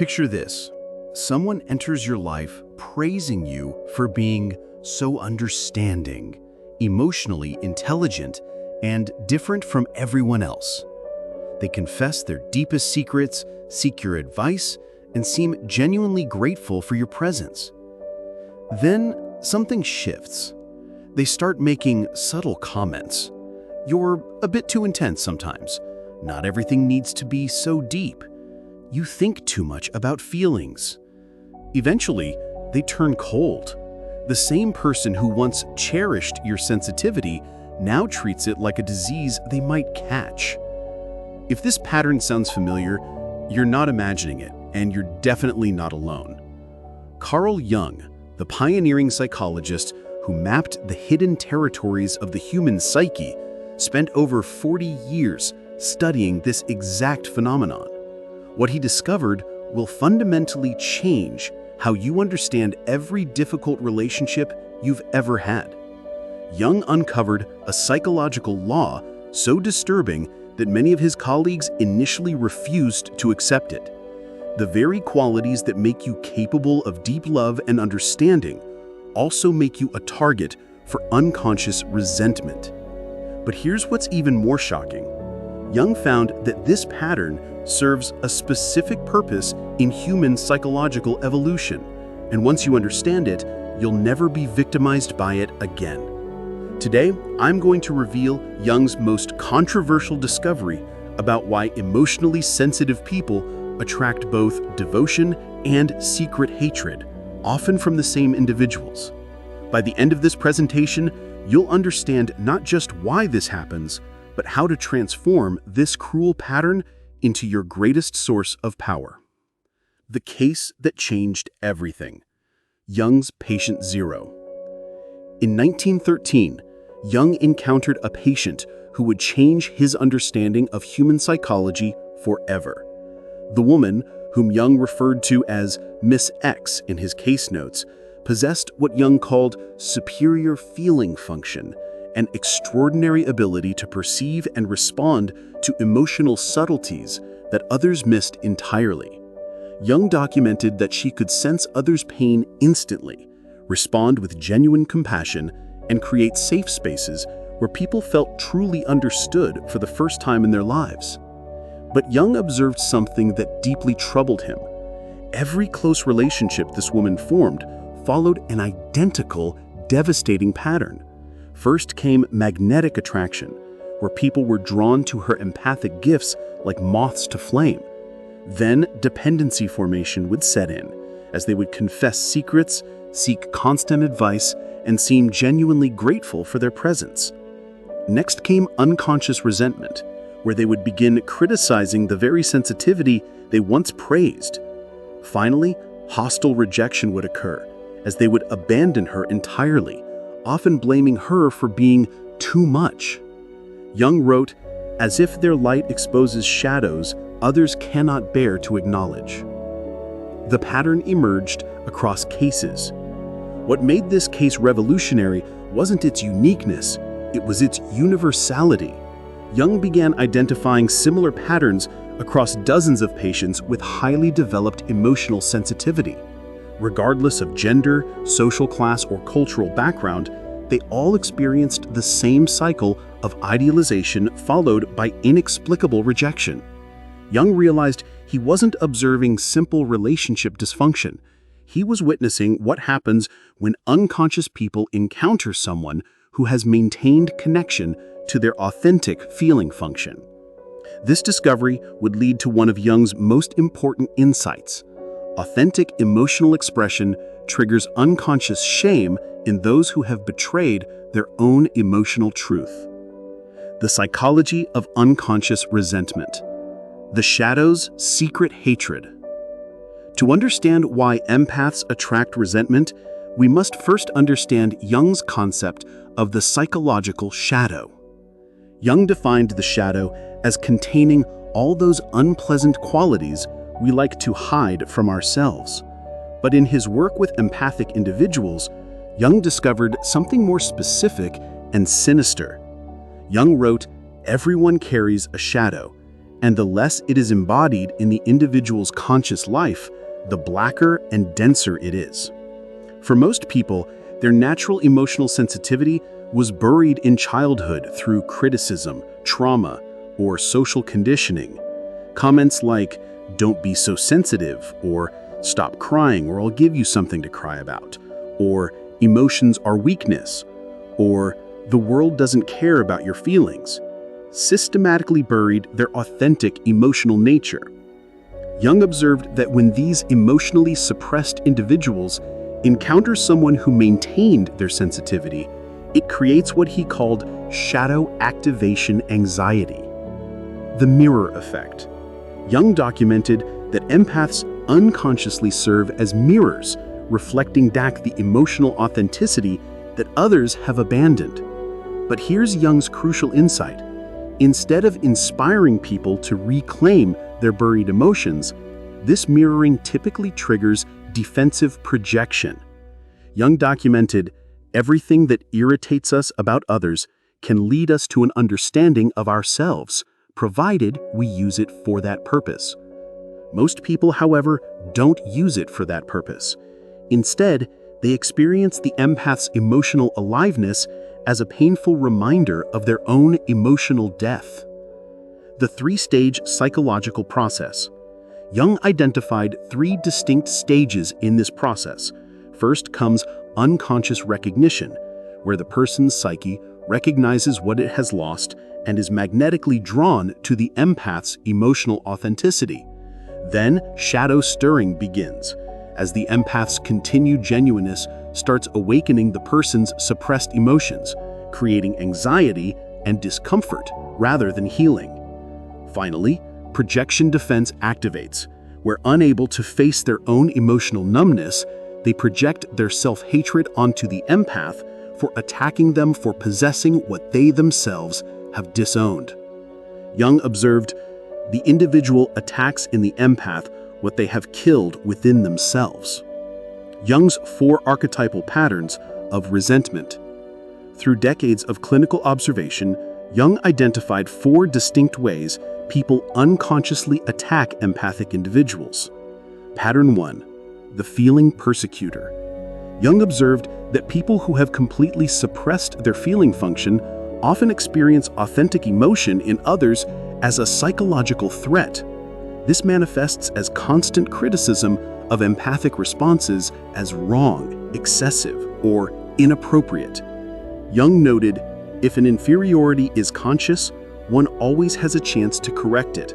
Picture this. Someone enters your life praising you for being so understanding, emotionally intelligent, and different from everyone else. They confess their deepest secrets, seek your advice, and seem genuinely grateful for your presence. Then something shifts. They start making subtle comments. You're a bit too intense sometimes. Not everything needs to be so deep. You think too much about feelings. Eventually, they turn cold. The same person who once cherished your sensitivity now treats it like a disease they might catch. If this pattern sounds familiar, you're not imagining it, and you're definitely not alone. Carl Jung, the pioneering psychologist who mapped the hidden territories of the human psyche, spent over 40 years studying this exact phenomenon. What he discovered will fundamentally change how you understand every difficult relationship you've ever had. Jung uncovered a psychological law so disturbing that many of his colleagues initially refused to accept it. The very qualities that make you capable of deep love and understanding also make you a target for unconscious resentment. But here's what's even more shocking. Jung found that this pattern serves a specific purpose in human psychological evolution, and once you understand it, you'll never be victimized by it again. Today, I'm going to reveal Jung's most controversial discovery about why emotionally sensitive people attract both devotion and secret hatred, often from the same individuals. By the end of this presentation, you'll understand not just why this happens, but how to transform this cruel pattern into your greatest source of power. The case that changed everything. Jung's patient zero. In 1913, Jung encountered a patient who would change his understanding of human psychology forever. The woman, whom Jung referred to as Miss X in his case notes, possessed what Jung called superior feeling function, an extraordinary ability to perceive and respond to emotional subtleties that others missed entirely. Jung documented that she could sense others' pain instantly, respond with genuine compassion, and create safe spaces where people felt truly understood for the first time in their lives. But Jung observed something that deeply troubled him. Every close relationship this woman formed followed an identical, devastating pattern. First came magnetic attraction, where people were drawn to her empathic gifts like moths to flame. Then dependency formation would set in, as they would confess secrets, seek constant advice, and seem genuinely grateful for their presence. Next came unconscious resentment, where they would begin criticizing the very sensitivity they once praised. Finally, hostile rejection would occur, as they would abandon her entirely, often blaming her for being too much. Jung wrote, "As if their light exposes shadows others cannot bear to acknowledge." The pattern emerged across cases. What made this case revolutionary wasn't its uniqueness, it was its universality. Jung began identifying similar patterns across dozens of patients with highly developed emotional sensitivity. Regardless of gender, social class, or cultural background, they all experienced the same cycle of idealization followed by inexplicable rejection. Jung realized he wasn't observing simple relationship dysfunction. He was witnessing what happens when unconscious people encounter someone who has maintained connection to their authentic feeling function. This discovery would lead to one of Jung's most important insights. Authentic emotional expression triggers unconscious shame in those who have betrayed their own emotional truth. The psychology of unconscious resentment. The shadow's secret hatred. To understand why empaths attract resentment, we must first understand Jung's concept of the psychological shadow. Jung defined the shadow as containing all those unpleasant qualities we like to hide from ourselves. But in his work with empathic individuals, Jung discovered something more specific and sinister. Jung wrote, "Everyone carries a shadow, And the less it is embodied in the individual's conscious life, the blacker and denser it is. For most people, their natural emotional sensitivity was buried in childhood through criticism, trauma, or social conditioning. Comments like, "Don't be so sensitive," or "Stop crying or I'll give you something to cry about," or "Emotions are weakness," or "The world doesn't care about your feelings," systematically buried their authentic emotional nature. Jung observed that when these emotionally suppressed individuals encounter someone who maintained their sensitivity, it creates what he called shadow activation anxiety. The mirror effect. Jung documented that empaths unconsciously serve as mirrors, reflecting back the emotional authenticity that others have abandoned. But here's Jung's crucial insight. Instead of inspiring people to reclaim their buried emotions, this mirroring typically triggers defensive projection. Jung documented, "Everything that irritates us about others can lead us to an understanding of ourselves, provided we use it for that purpose." Most people, however, don't use it for that purpose. Instead, they experience the empath's emotional aliveness as a painful reminder of their own emotional death. The three-stage psychological process. Jung identified three distinct stages in this process. First comes unconscious recognition, where the person's psyche recognizes what it has lost and is magnetically drawn to the empath's emotional authenticity. Then, shadow stirring begins, as the empath's continued genuineness starts awakening the person's suppressed emotions, creating anxiety and discomfort rather than healing. Finally, projection defense activates, where unable to face their own emotional numbness, they project their self-hatred onto the empath for attacking them for possessing what they themselves have disowned. Jung observed, "The individual attacks in the empath what they have killed within themselves." Jung's 4 archetypal patterns of resentment. Through decades of clinical observation, Jung identified 4 distinct ways people unconsciously attack empathic individuals. Pattern 1. The feeling persecutor. Jung observed that people who have completely suppressed their feeling function often experience authentic emotion in others as a psychological threat. This manifests as constant criticism of empathic responses as wrong, excessive, or inappropriate. Jung noted, if an inferiority is conscious, one always has a chance to correct it.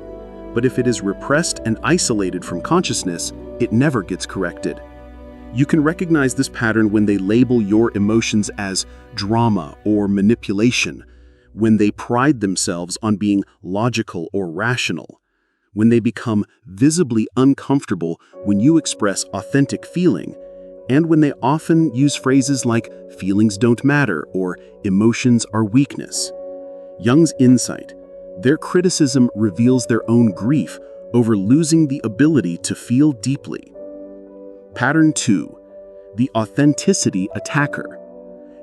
But if it is repressed and isolated from consciousness, it never gets corrected. You can recognize this pattern when they label your emotions as drama or manipulation, when they pride themselves on being logical or rational, when they become visibly uncomfortable when you express authentic feeling, and when they often use phrases like "feelings don't matter" or "emotions are weakness." Jung's insight: their criticism reveals their own grief over losing the ability to feel deeply. Pattern 2. The authenticity attacker.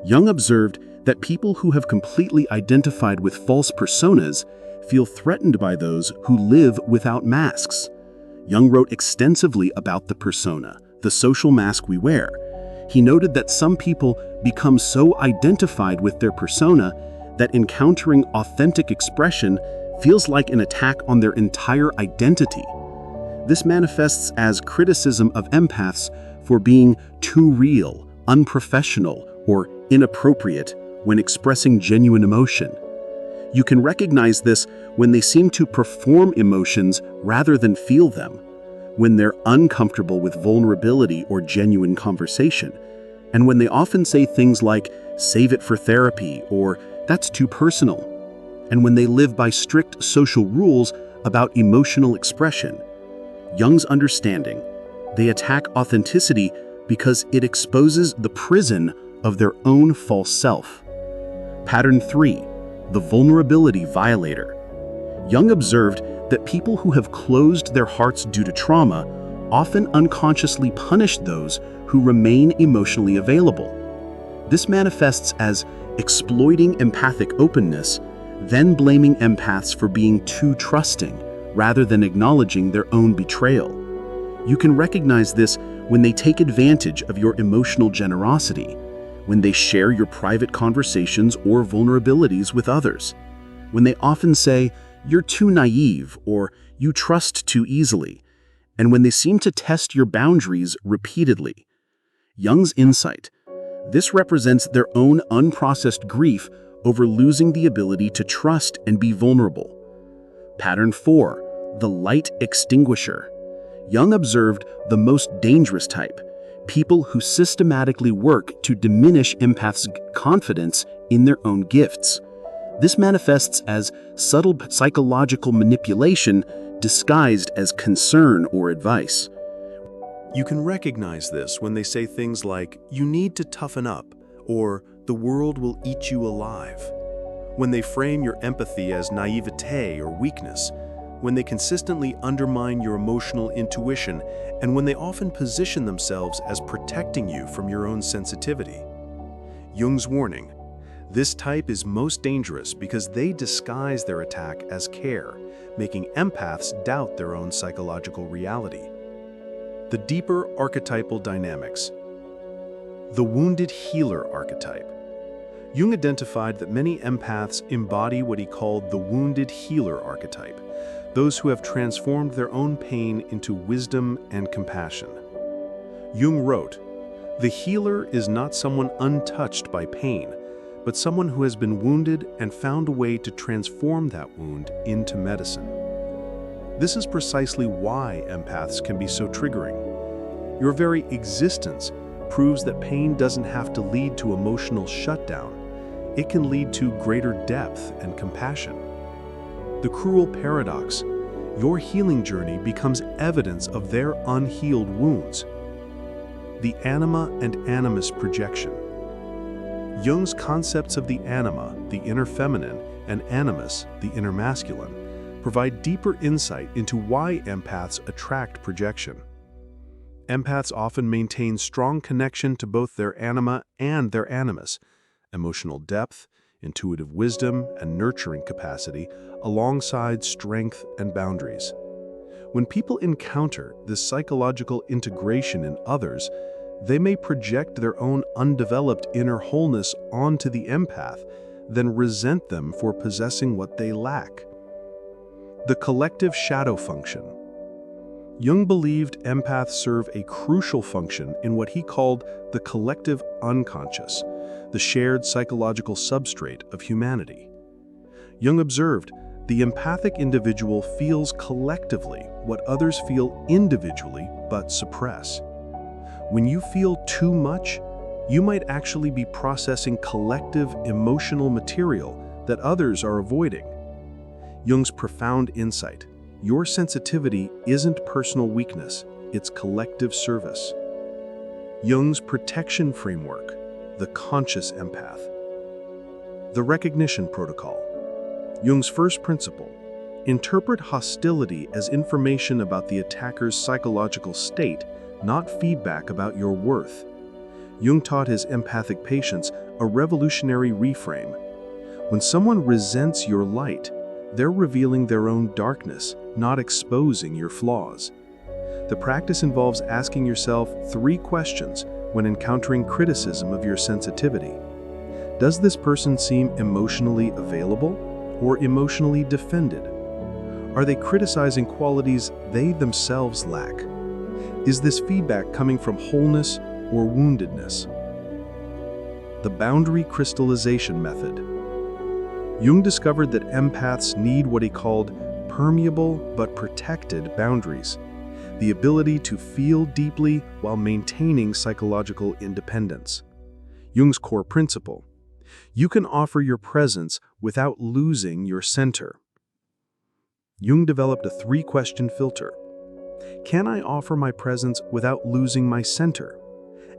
Jung observed that people who have completely identified with false personas feel threatened by those who live without masks. Jung wrote extensively about the persona, the social mask we wear. He noted that some people become so identified with their persona that encountering authentic expression feels like an attack on their entire identity. This manifests as criticism of empaths for being too real, unprofessional, or inappropriate when expressing genuine emotion. You can recognize this when they seem to perform emotions rather than feel them, when they're uncomfortable with vulnerability or genuine conversation, and when they often say things like, "Save it for therapy," or "That's too personal," and when they live by strict social rules about emotional expression. Jung's understanding: they attack authenticity because it exposes the prison of their own false self. Pattern 3. The vulnerability violator. Jung observed that people who have closed their hearts due to trauma often unconsciously punish those who remain emotionally available. This manifests as exploiting empathic openness, then blaming empaths for being too trusting, rather than acknowledging their own betrayal. You can recognize this when they take advantage of your emotional generosity, when they share your private conversations or vulnerabilities with others, when they often say, "You're too naive," or "You trust too easily," and when they seem to test your boundaries repeatedly. Jung's insight. This represents their own unprocessed grief over losing the ability to trust and be vulnerable. Pattern 4. The light extinguisher. Jung observed the most dangerous type, people who systematically work to diminish empaths' confidence in their own gifts. This manifests as subtle psychological manipulation disguised as concern or advice. You can recognize this when they say things like, "You need to toughen up," or "The world will eat you alive." When they frame your empathy as naivete or weakness, when they consistently undermine your emotional intuition, and when they often position themselves as protecting you from your own sensitivity. Jung's warning. This type is most dangerous because they disguise their attack as care, making empaths doubt their own psychological reality. The deeper archetypal dynamics. The wounded healer archetype. Jung identified that many empaths embody what he called the wounded healer archetype, those who have transformed their own pain into wisdom and compassion. Jung wrote, "The healer is not someone untouched by pain, but someone who has been wounded and found a way to transform that wound into medicine." This is precisely why empaths can be so triggering. Your very existence proves that pain doesn't have to lead to emotional shutdown. It can lead to greater depth and compassion. The cruel paradox: your healing journey becomes evidence of their unhealed wounds. The anima and animus projection. Jung's concepts of the anima, the inner feminine, and animus, the inner masculine, provide deeper insight into why empaths attract projection. Empaths often maintain strong connection to both their anima and their animus, emotional depth, intuitive wisdom, and nurturing capacity, alongside strength and boundaries. When people encounter this psychological integration in others, they may project their own undeveloped inner wholeness onto the empath, then resent them for possessing what they lack. The collective shadow function. Jung believed empaths serve a crucial function in what he called the collective unconscious, the shared psychological substrate of humanity. Jung observed, the empathic individual feels collectively what others feel individually but suppress. When you feel too much, you might actually be processing collective emotional material that others are avoiding. Jung's profound insight: your sensitivity isn't personal weakness, it's collective service. Jung's protection framework: the conscious empath. The recognition protocol. Jung's first principle: interpret hostility as information about the attacker's psychological state, not feedback about your worth. Jung taught his empathic patients a revolutionary reframe. When someone resents your light, they're revealing their own darkness, not exposing your flaws. The practice involves asking yourself 3 questions when encountering criticism of your sensitivity. Does this person seem emotionally available or emotionally defended? Are they criticizing qualities they themselves lack? Is this feedback coming from wholeness or woundedness? The boundary crystallization method. Jung discovered that empaths need what he called permeable but protected boundaries, the ability to feel deeply while maintaining psychological independence. Jung's core principle: you can offer your presence without losing your center. Jung developed a 3-question filter. Can I offer my presence without losing my center?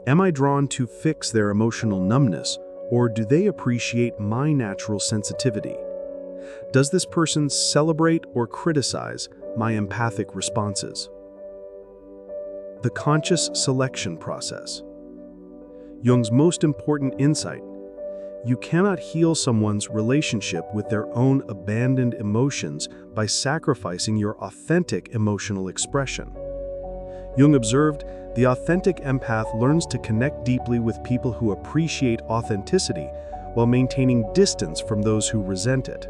Am I drawn to fix their emotional numbness, or do they appreciate my natural sensitivity? Does this person celebrate or criticize my empathic responses? The conscious selection process. Jung's most important insight: You cannot heal someone's relationship with their own abandoned emotions by sacrificing your authentic emotional expression. Jung observed, the authentic empath learns to connect deeply with people who appreciate authenticity while maintaining distance from those who resent it.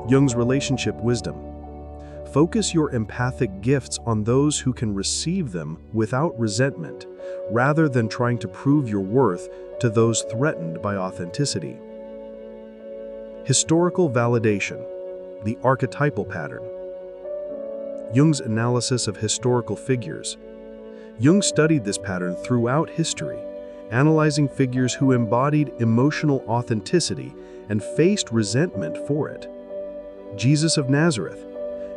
Jung's relationship wisdom. Focus your empathic gifts on those who can receive them without resentment, rather than trying to prove your worth to those threatened by authenticity. Historical validation, the archetypal pattern. Jung's analysis of historical figures. Jung studied this pattern throughout history, analyzing figures who embodied emotional authenticity and faced resentment for it. Jesus of Nazareth.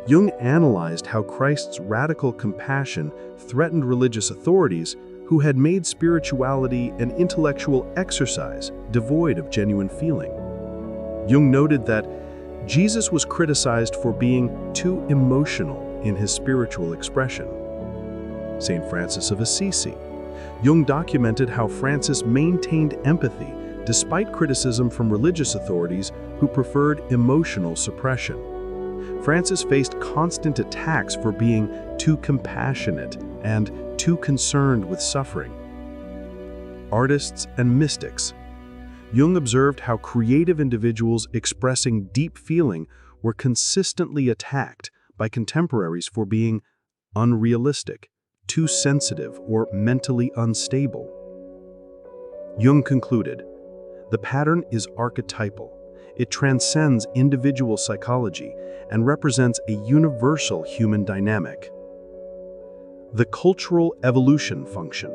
Jung analyzed how Christ's radical compassion threatened religious authorities who had made spirituality an intellectual exercise devoid of genuine feeling. Jung noted that Jesus was criticized for being too emotional in his spiritual expression. St. Francis of Assisi. Jung documented how Francis maintained empathy despite criticism from religious authorities who preferred emotional suppression. Francis faced constant attacks for being too compassionate and too concerned with suffering. Artists and mystics. Jung observed how creative individuals expressing deep feeling were consistently attacked by contemporaries for being unrealistic, too sensitive, or mentally unstable. Jung concluded, the pattern is archetypal. It transcends individual psychology and represents a universal human dynamic. The cultural evolution function.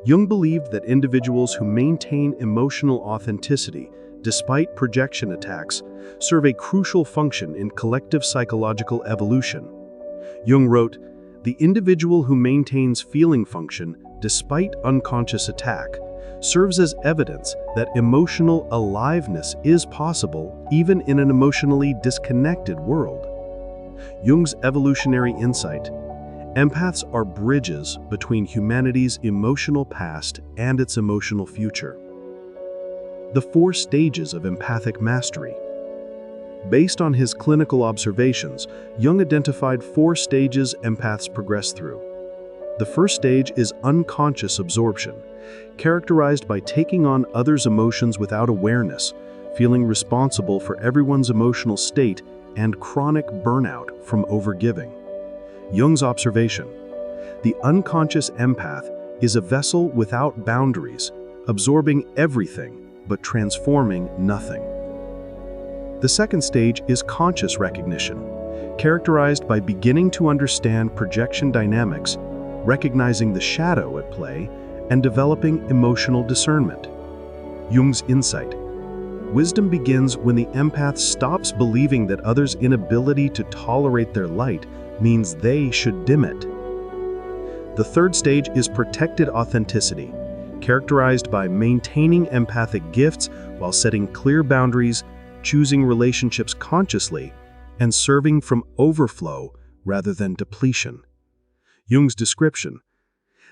Jung believed that individuals who maintain emotional authenticity despite projection attacks serve a crucial function in collective psychological evolution. Jung wrote, the individual who maintains feeling function despite unconscious attack serves as evidence that emotional aliveness is possible even in an emotionally disconnected world. Jung's evolutionary insight. Empaths are bridges between humanity's emotional past and its emotional future. The 4 stages of empathic mastery. Based on his clinical observations, Jung identified 4 stages empaths progress through. The first stage is unconscious absorption, characterized by taking on others' emotions without awareness, feeling responsible for everyone's emotional state, and chronic burnout from overgiving. Jung's observation. The unconscious empath is a vessel without boundaries, absorbing everything but transforming nothing. The second stage is conscious recognition, characterized by beginning to understand projection dynamics, recognizing the shadow at play, and developing emotional discernment. Jung's insight. Wisdom begins when the empath stops believing that others' inability to tolerate their light means they should dim it. The third stage is protected authenticity, characterized by maintaining empathic gifts while setting clear boundaries, choosing relationships consciously, and serving from overflow rather than depletion. Jung's description.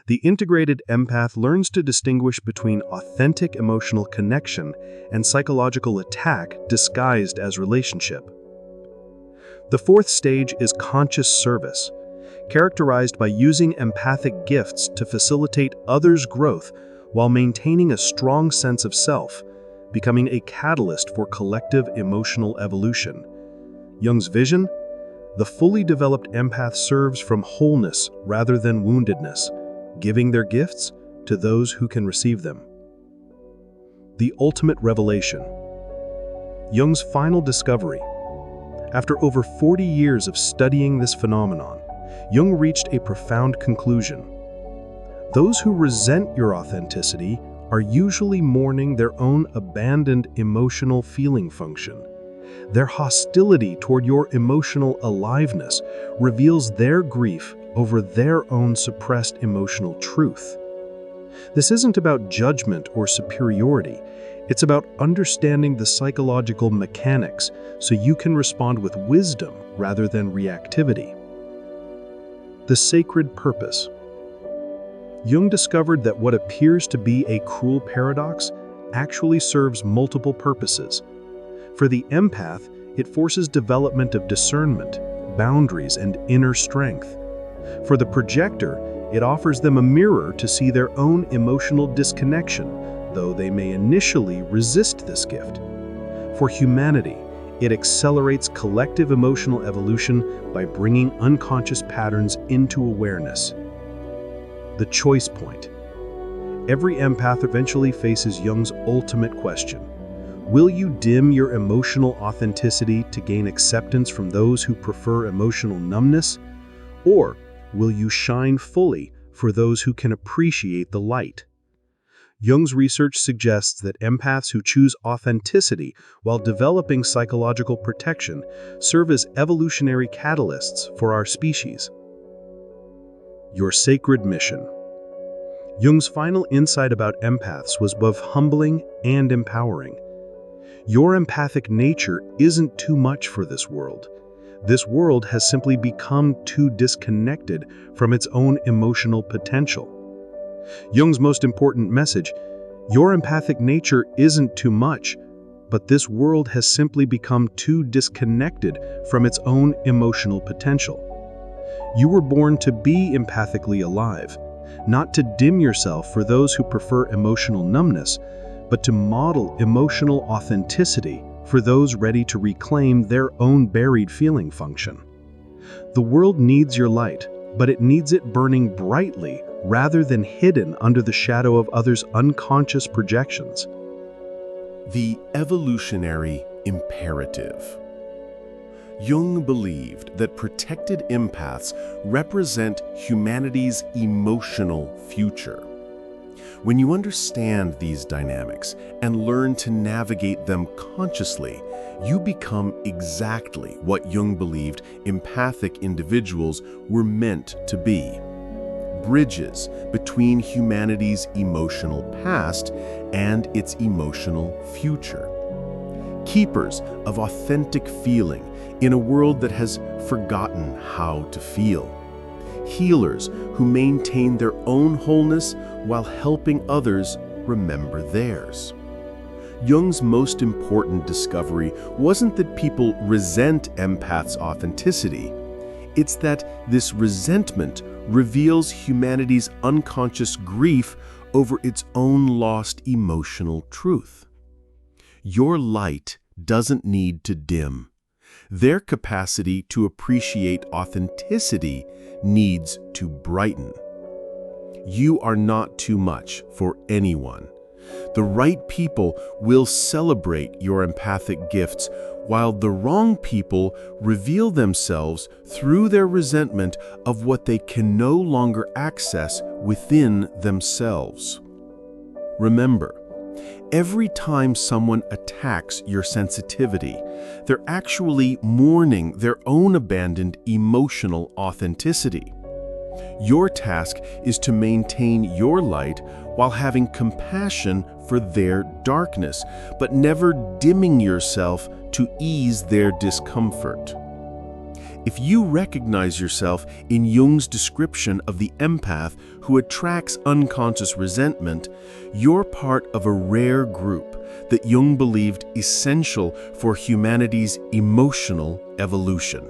The integrated empath learns to distinguish between authentic emotional connection and psychological attack disguised as relationship. The fourth stage is conscious service, characterized by using empathic gifts to facilitate others' growth while maintaining a strong sense of self, becoming a catalyst for collective emotional evolution. Jung's vision? The fully developed empath serves from wholeness rather than woundedness, giving their gifts to those who can receive them. The ultimate revelation. Jung's final discovery. After over 40 years of studying this phenomenon, Jung reached a profound conclusion. Those who resent your authenticity are usually mourning their own abandoned emotional feeling function. Their hostility toward your emotional aliveness reveals their grief over their own suppressed emotional truth. This isn't about judgment or superiority. It's about understanding the psychological mechanics so you can respond with wisdom rather than reactivity. The sacred purpose. Jung discovered that what appears to be a cruel paradox actually serves multiple purposes. For the empath, it forces development of discernment, boundaries, and inner strength. For the projector, it offers them a mirror to see their own emotional disconnection, though they may initially resist this gift. For humanity, it accelerates collective emotional evolution by bringing unconscious patterns into awareness. The choice point. Every empath eventually faces Jung's ultimate question. Will you dim your emotional authenticity to gain acceptance from those who prefer emotional numbness? Or will you shine fully for those who can appreciate the light? Jung's research suggests that empaths who choose authenticity while developing psychological protection serve as evolutionary catalysts for our species. Your sacred mission. Jung's final insight about empaths was both humbling and empowering. Your empathic nature isn't too much for this world. This world has simply become too disconnected from its own emotional potential. Jung's most important message: your empathic nature isn't too much, but this world has simply become too disconnected from its own emotional potential. You were born to be empathically alive, not to dim yourself for those who prefer emotional numbness, but to model emotional authenticity for those ready to reclaim their own buried feeling function. The world needs your light, but it needs it burning brightly rather than hidden under the shadow of others' unconscious projections. The evolutionary imperative. Jung believed that protected empaths represent humanity's emotional future. When you understand these dynamics and learn to navigate them consciously, you become exactly what Jung believed empathic individuals were meant to be: bridges between humanity's emotional past and its emotional future. Keepers of authentic feeling in a world that has forgotten how to feel. Healers who maintain their own wholeness while helping others remember theirs. Jung's most important discovery wasn't that people resent empaths' authenticity. It's that this resentment reveals humanity's unconscious grief over its own lost emotional truth. Your light doesn't need to dim. Their capacity to appreciate authenticity needs to brighten. You are not too much for anyone. The right people will celebrate your empathic gifts, while the wrong people reveal themselves through their resentment of what they can no longer access within themselves. Remember, every time someone attacks your sensitivity, they're actually mourning their own abandoned emotional authenticity. Your task is to maintain your light while having compassion for their darkness, but never dimming yourself to ease their discomfort. If you recognize yourself in Jung's description of the empath who attracts unconscious resentment, you're part of a rare group that Jung believed essential for humanity's emotional evolution.